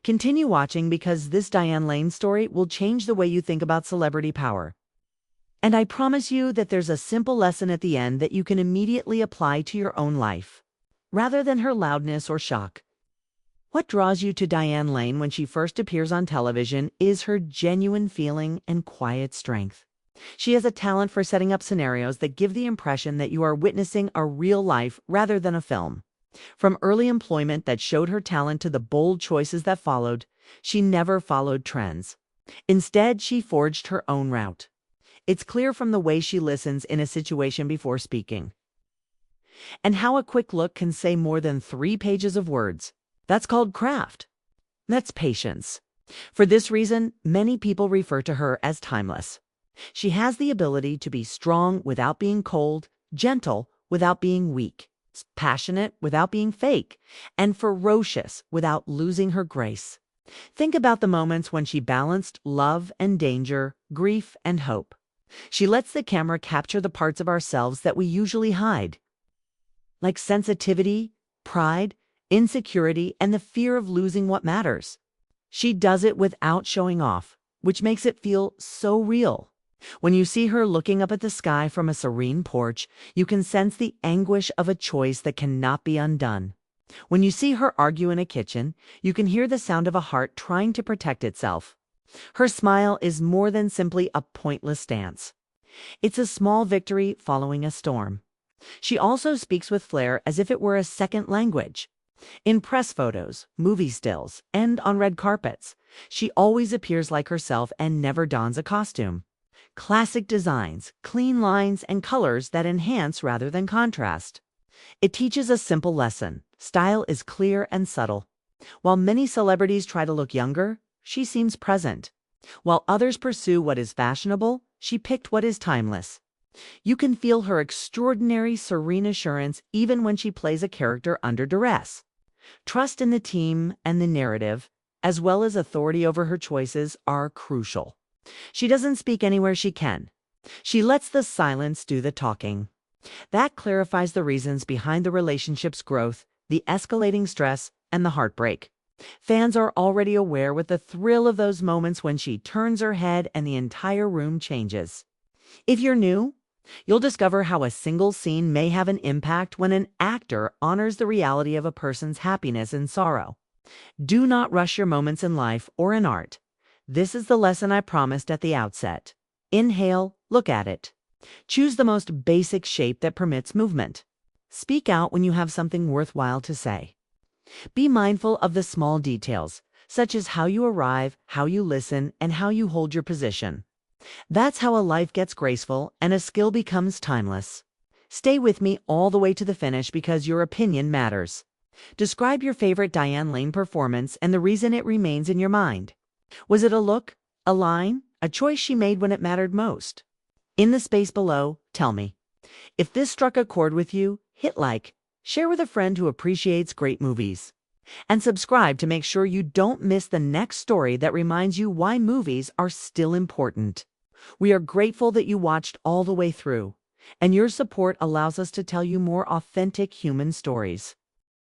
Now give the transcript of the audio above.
Continue watching because this Diane Lane story will change the way you think about celebrity power. And I promise you that there's a simple lesson at the end that you can immediately apply to your own life, rather than her loudness or shock. What draws you to Diane Lane when she first appears on television is her genuine feeling and quiet strength. She has a talent for setting up scenarios that give the impression that you are witnessing a real life rather than a film. From early employment that showed her talent to the bold choices that followed, she never followed trends. Instead, she forged her own route. It's clear from the way she listens in a situation before speaking, and how a quick look can say more than 3 pages of words. That's called craft. That's patience. For this reason, many people refer to her as timeless. She has the ability to be strong without being cold, gentle without being weak, passionate without being fake, and ferocious without losing her grace. Think about the moments when she balanced love and danger, grief and hope. She lets the camera capture the parts of ourselves that we usually hide, like sensitivity, pride, insecurity, and the fear of losing what matters. She does it without showing off, which makes it feel so real. When you see her looking up at the sky from a serene porch, you can sense the anguish of a choice that cannot be undone. When you see her argue in a kitchen, you can hear the sound of a heart trying to protect itself. Her smile is more than simply a pointless dance. It's a small victory following a storm. She also speaks with flair as if it were a second language. In press photos, movie stills, and on red carpets, she always appears like herself and never dons a costume. Classic designs, clean lines, and colors that enhance rather than contrast. It teaches a simple lesson. Style is clear and subtle. While many celebrities try to look younger, she seems present. While others pursue what is fashionable, she picked what is timeless. You can feel her extraordinary, serene assurance even when she plays a character under duress. Trust in the team and the narrative, as well as authority over her choices, are crucial. She doesn't speak anywhere she can. She lets the silence do the talking. That clarifies the reasons behind the relationship's growth, the escalating stress, and the heartbreak. Fans are already aware with the thrill of those moments when she turns her head and the entire room changes. If you're new, you'll discover how a single scene may have an impact when an actor honors the reality of a person's happiness and sorrow. Do not rush your moments in life or in art. This is the lesson I promised at the outset. Inhale, look at it. Choose the most basic shape that permits movement. Speak out when you have something worthwhile to say. Be mindful of the small details, such as how you arrive, how you listen, and how you hold your position. That's how a life gets graceful and a skill becomes timeless. Stay with me all the way to the finish because your opinion matters. Describe your favorite Diane Lane performance and the reason it remains in your mind. Was it a look, a line, a choice she made when it mattered most? In the space below, tell me. If this struck a chord with you, hit like, share with a friend who appreciates great movies, and subscribe to make sure you don't miss the next story that reminds you why movies are still important. We are grateful that you watched all the way through, and your support allows us to tell you more authentic human stories.